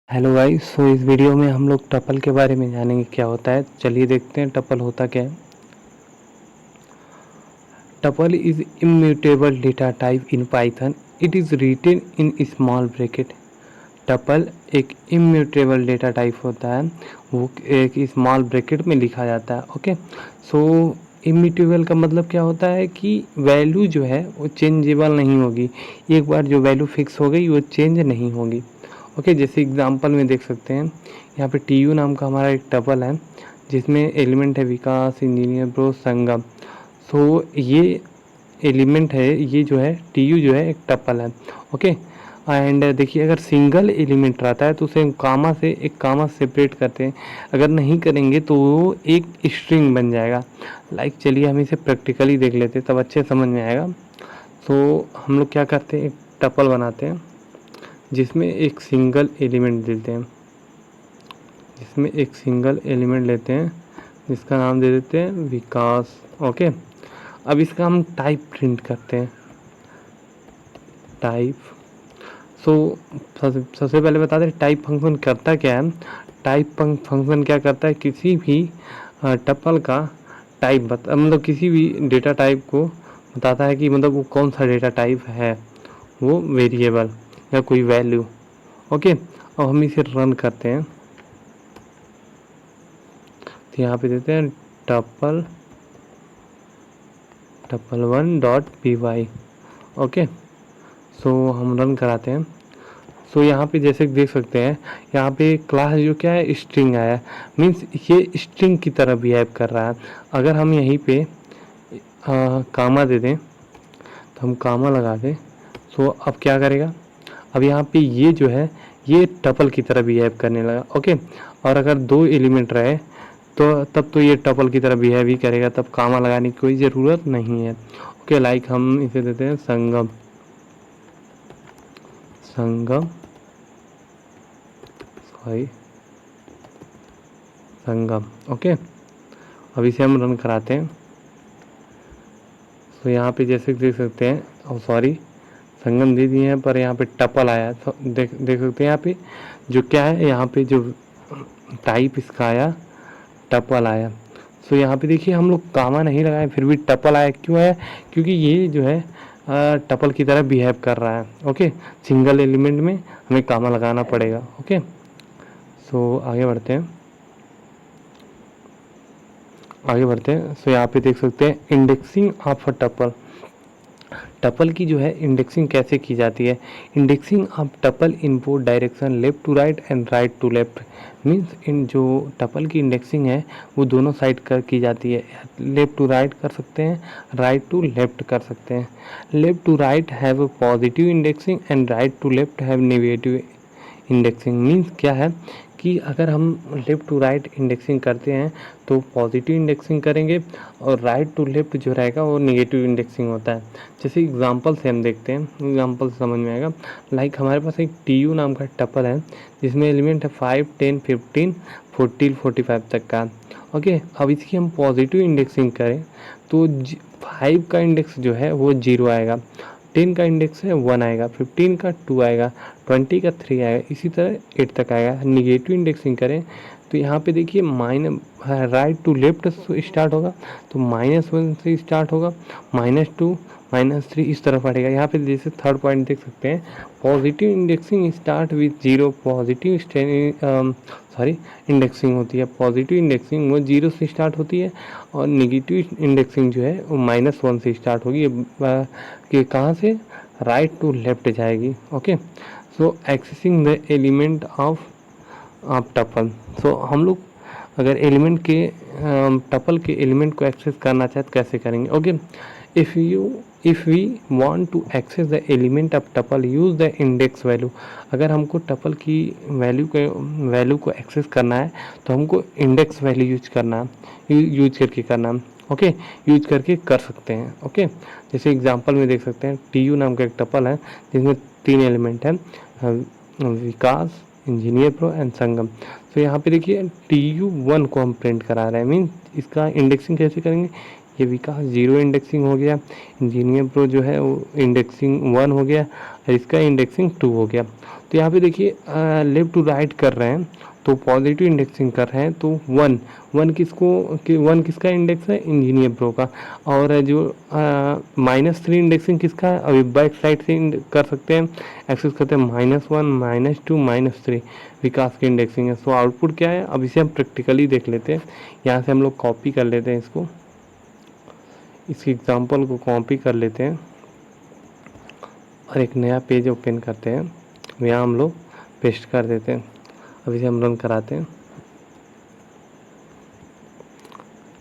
Hello guys, सो इस video में हम लोग टपल के बारे में जानेंगे क्या होता है। चलिए देखते हैं टपल होता क्या है। Tuple is immutable data type in Python. It is written in small bracket. Tuple एक इम्यूटेबल डेटा टाइप होता है, वो एक स्मॉल ब्रैकेट में लिखा जाता है। ओके, सो इम्यूटेबल का मतलब क्या होता है कि वैल्यू जो है वो चेंजेबल नहीं होगी। एक बार जो वैल्यू फिक्स हो गई वो चेंज नहीं होगी। ओके, जैसे एग्जांपल में देख सकते हैं, यहाँ पे टी यू नाम का हमारा एक टपल है जिसमें एलिमेंट है विकास, इंजीनियर, ब्रो, संगम। सो ये एलिमेंट है, ये जो है टी यू जो है एक टपल है। ओके, एंड देखिए अगर सिंगल एलिमेंट रहता है तो उसे हम कामा से एक कामा सेपरेट करते हैं। अगर नहीं करेंगे तो वो एक स्ट्रिंग बन जाएगा। चलिए हम इसे प्रैक्टिकली देख लेते हैं, तब अच्छे समझ में आएगा। तो हम लोग क्या करते हैं, एक टपल बनाते हैं जिसमें एक सिंगल एलिमेंट देते हैं, जिसमें एक सिंगल एलिमेंट लेते हैं जिसका नाम दे देते हैं विकास। ओके, अब इसका हम टाइप प्रिंट करते हैं, टाइप। सो सबसे पहले बता दें टाइप फंक्शन करता क्या है। टाइप फंक्शन क्या करता है, किसी भी टपल का टाइप मतलब किसी भी डेटा टाइप को बताता है कि मतलब वो कौन सा डेटा टाइप है, वो वेरिएबल या कोई वैल्यू। ओके, अब हम इसे रन करते हैं तो यहाँ पे देते हैं tuple tuple one dot P Y. Okay, so हम रन कराते हैं। सो यहाँ पे जैसे देख सकते हैं, यहाँ पे क्लास जो क्या है स्ट्रिंग आया, मीन्स ये स्ट्रिंग की तरह बिहेव कर रहा है। अगर हम यहीं पे कामा दे दें, तो हम कामा लगा दें, सो अब क्या करेगा, अब यहाँ पे ये जो है ये टपल की तरह बिहेव करने लगा। ओके, और अगर दो एलिमेंट रहे तो तब तो ये टपल की तरह बिहेव ही करेगा, तब कामा लगाने की कोई ज़रूरत नहीं है। ओके, लाइक हम इसे देते हैं संगम, संगम सॉरी संगम। ओके, अब इसे हम रन कराते हैं। तो यहाँ पे जैसे देख सकते हैं, और सॉरी संगम दे दिए हैं पर यहाँ पे टपल आया, तो देख सकते हैं यहाँ पे जो क्या है, यहाँ पे जो टाइप इसका आया टपल आया। सो यहाँ पे देखिए हम लोग कामा नहीं लगाए फिर भी टपल आया, क्यों है, क्योंकि ये जो है टपल की तरह बिहेव कर रहा है। ओके, सिंगल एलिमेंट में हमें कामा लगाना पड़ेगा। ओके, सो आगे बढ़ते हैं। सो यहाँ पे देख सकते हैं indexing of a tuple. Tuple की जो है इंडेक्सिंग कैसे की जाती है। Indexing of tuple in both direction left to right and right to left. Means इन जो टपल की इंडेक्सिंग है वो दोनों साइड कर की जाती है, लेफ्ट टू राइट कर सकते हैं, राइट टू लेफ्ट कर सकते हैं। Left to right have positive indexing and right to left have negative indexing. Means क्या है कि अगर हम लेफ़्ट टू राइट इंडेक्सिंग करते हैं तो पॉजिटिव इंडेक्सिंग करेंगे, और राइट टू लेफ़्ट जो रहेगा वो नेगेटिव इंडेक्सिंग होता है। जैसे एग्जांपल से हम देखते हैं, एग्जांपल से समझ में आएगा। लाइक हमारे पास एक टी यू नाम का टपल है जिसमें एलिमेंट है 5, 10, 15, 40, 45 तक का। ओके, अब इसकी हम पॉजिटिव इंडेक्सिंग करें तो 5 का इंडेक्स जो है वो 0 आएगा, 10 का इंडेक्स है 1 आएगा, 15 का 2 आएगा, 20 का 3 आएगा, इसी तरह 8 तक आएगा। निगेटिव इंडेक्सिंग करें तो यहाँ पे देखिए राइट टू लेफ्ट स्टार्ट होगा तो -1 से स्टार्ट होगा, -2, -3 इस तरफ बढ़ेगा। यहाँ पे जैसे थर्ड पॉइंट देख सकते हैं, positive indexing start with 0, positive indexing होती है। पॉजिटिव इंडेक्सिंग वो 0 से स्टार्ट होती है, और निगेटिव इंडेक्सिंग जो है वो -1 से स्टार्ट होगी। कि कहाँ से राइट टू लेफ्ट जाएगी। Okay, so accessing the element of tuple. So हम लोग अगर एलिमेंट के टपल के एलिमेंट को एक्सेस करना चाहे तो कैसे करेंगे। Okay, if we want to access the element of tuple use the index value. अगर हमको टपल की वैल्यू को एक्सेस करना है तो हमको इंडेक्स वैल्यू यूज करके करना है। ओके, यूज करके कर सकते हैं। ओके, जैसे एग्जांपल में देख सकते हैं टी यू नाम का एक टपल है जिसमें 3 एलिमेंट हैं, विकास, इंजीनियर प्रो एंड संगम। तो यहाँ पे देखिए टी यू 1 को हम प्रिंट करा रहे हैं, मीन इसका इंडेक्सिंग कैसे करेंगे, ये विकास 0 इंडेक्सिंग हो गया, इंजीनियर प्रो जो है वो इंडेक्सिंग 1 हो गया और इसका इंडेक्सिंग 2 हो गया। तो यहाँ पे देखिए लेफ्ट टू राइट कर रहे हैं तो पॉजिटिव इंडेक्सिंग कर रहे हैं तो 1 1 1 किसका इंडेक्स है, इंजीनियर प्रो का। और जो -3 इंडेक्सिंग किसका है, अभी बैक साइड से कर सकते हैं, एक्सेस करते हैं -1 -2 -3 विकास की इंडेक्सिंग है। सो आउटपुट क्या है, अब इसे हम प्रैक्टिकली देख लेते हैं। यहाँ से हम लोग कॉपी कर लेते हैं इसको, इस एग्जांपल को कॉपी कर लेते हैं और एक नया पेज ओपन करते हैं, यहाँ हम लोग पेस्ट कर देते हैं। अब इसे हम रन कराते हैं,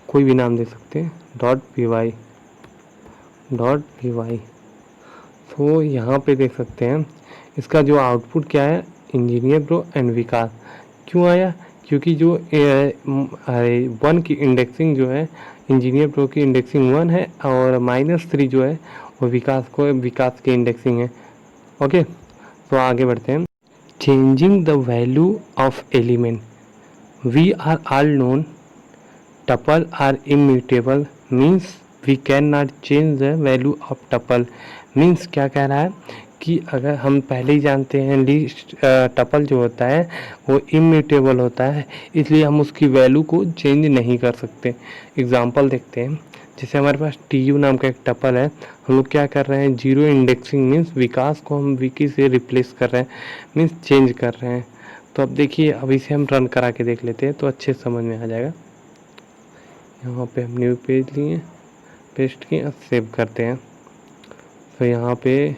कोई भी नाम दे सकते हैं, .py तो यहाँ पे देख सकते हैं इसका जो आउटपुट क्या है, इंजीनियर प्रो एंड विकास। क्यों आया, क्योंकि जो 1 की इंडेक्सिंग जो है, इंजीनियर प्रो की इंडेक्सिंग 1 है और -3 जो है वो विकास की इंडेक्सिंग है। ओके, तो आगे बढ़ते हैं। Changing the value of element, we are all known tuple are immutable means we cannot change the value of tuple। Means क्या कह रहा है कि अगर हम पहले ही जानते हैं लिस्ट टपल जो होता है वो इम्यूटेबल होता है, इसलिए हम उसकी वैल्यू को चेंज नहीं कर सकते। एग्जांपल देखते हैं, जैसे हमारे पास TU नाम का एक टपल है, हम लोग क्या कर रहे हैं, 0 इंडेक्सिंग मीन्स विकास को हम विकी से रिप्लेस कर रहे हैं, मीन्स चेंज कर रहे हैं। तो अब देखिए, अब इसे हम रन करा के देख लेते हैं तो अच्छे समझ में आ जाएगा। यहाँ पे हम न्यू पेज लिए, पेस्ट किए और सेव करते हैं। तो यहाँ पे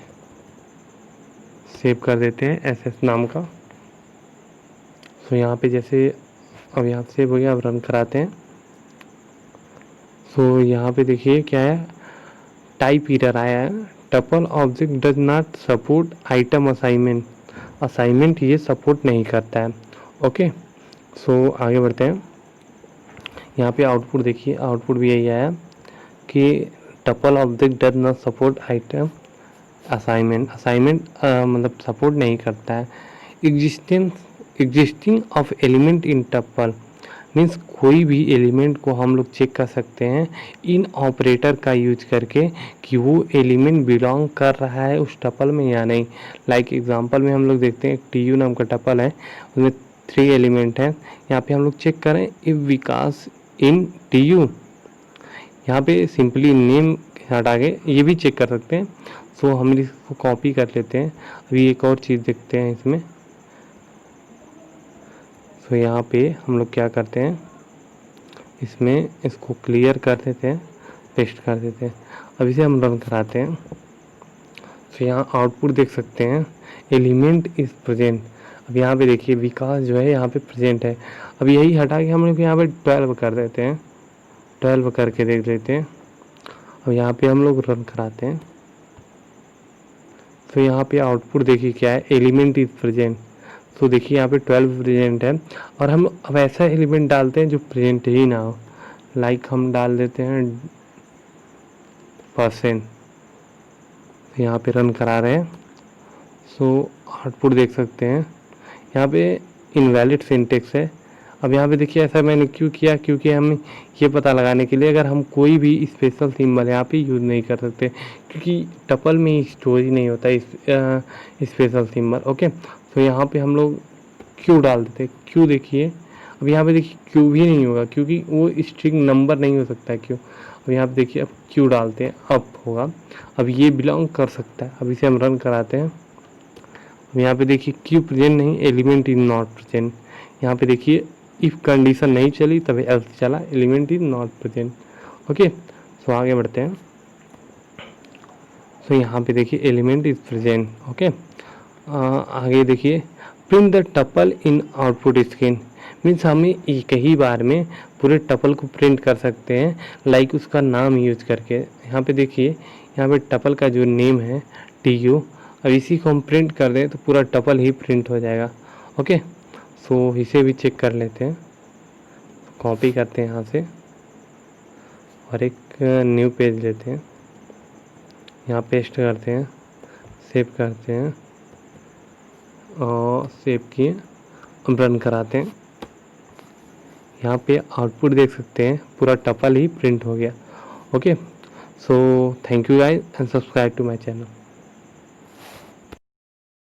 सेव कर देते हैं SS नाम का। तो यहाँ पे जैसे अब यहाँ सेव हो गया, अब रन कराते हैं। तो यहाँ पे देखिए क्या है, टाइप एरर आया है, tuple object does not support item assignment ये सपोर्ट नहीं करता है। ओके, सो आगे बढ़ते हैं। यहाँ पे आउटपुट देखिए, आउटपुट भी यही आया कि tuple object does not support item assignment मतलब सपोर्ट नहीं करता है। Existing of element in tuple means कोई भी एलिमेंट को हम लोग चेक कर सकते हैं इन ऑपरेटर का यूज करके कि वो एलिमेंट बिलोंग कर रहा है उस टपल में या नहीं। लाइक एग्जांपल में हम लोग देखते हैं TU नाम का टपल है, उसमें 3 एलिमेंट हैं। यहाँ पे हम लोग चेक करें इफ विकास इन TU, यहाँ पे सिंपली नेम हटा के ये भी चेक कर सकते हैं। सो हम इसको कॉपी कर लेते हैं। अभी एक और चीज़ देखते हैं इसमें। सो यहाँ पे हम लोग क्या करते हैं, इसमें इसको क्लियर कर देते हैं, पेस्ट कर देते हैं। अब इसे हम रन कराते हैं। तो यहाँ आउटपुट देख सकते हैं, एलिमेंट इज़ प्रेजेंट। अब यहाँ पे देखिए विकास जो है यहाँ पे प्रेजेंट है। अब यही हटा के हम लोग यहाँ पे 12 कर देते हैं, 12 करके देख लेते हैं। अब यहाँ पे हम लोग रन कराते हैं। तो यहाँ पे आउटपुट देखिए क्या है, एलिमेंट इज प्रेजेंट। तो देखिए यहाँ पे 12 प्रेजेंट है और हम अब ऐसा एलिमेंट डालते हैं जो प्रेजेंट ही ना हो। लाइक हम डाल देते हैं %। यहाँ पे रन करा रहे हैं। सो आउटपुट देख सकते हैं, यहाँ पे इनवैलिड सिंटेक्स है। अब यहाँ पे देखिए ऐसा मैंने क्यों किया, क्योंकि हम ये पता लगाने के लिए अगर हम कोई भी स्पेशल सिंबल यहाँ पे यूज़ नहीं कर सकते, क्योंकि टपल में स्टोर ही नहीं होता स्पेशल सिंबल। ओके, तो यहाँ पे हम लोग क्यू डाल देते हैं। क्यू देखिए, अब यहाँ पे देखिए क्यू भी नहीं होगा क्योंकि वो स्ट्रिंग नंबर नहीं हो सकता है क्यू। अब यहाँ पे देखिए, अब क्यू डालते हैं, अप होगा। अब ये बिलोंग कर सकता है। अब इसे हम रन कराते हैं। अब यहाँ पे देखिए क्यू प्रेजेंट नहीं, एलिमेंट इज नॉट प्रेजेंट। यहाँ पे देखिए इफ़ कंडीशन नहीं चली तभी एल्स चला, element is not present. Okay, so आगे बढ़ते हैं। सो यहाँ पे देखिए एलिमेंट इज प्रेजेंट। ओके, आगे देखिए print the tuple in output screen means हमें एक ही बार में पूरे टपल को प्रिंट कर सकते हैं, लाइक उसका नाम यूज करके। यहाँ पे देखिए, यहाँ पे टपल का जो नेम है TU, अब इसी को हम प्रिंट कर दें तो पूरा टपल ही प्रिंट हो जाएगा। ओके, सो इसे भी चेक कर लेते हैं। कॉपी करते हैं यहाँ से और एक न्यू पेज लेते हैं, यहाँ पेस्ट करते हैं, सेव करते हैं और सेव किए, अब रन कराते हैं। यहाँ पे आउटपुट देख सकते हैं, पूरा टपल ही प्रिंट हो गया। Okay, so thank you guys and subscribe to my channel.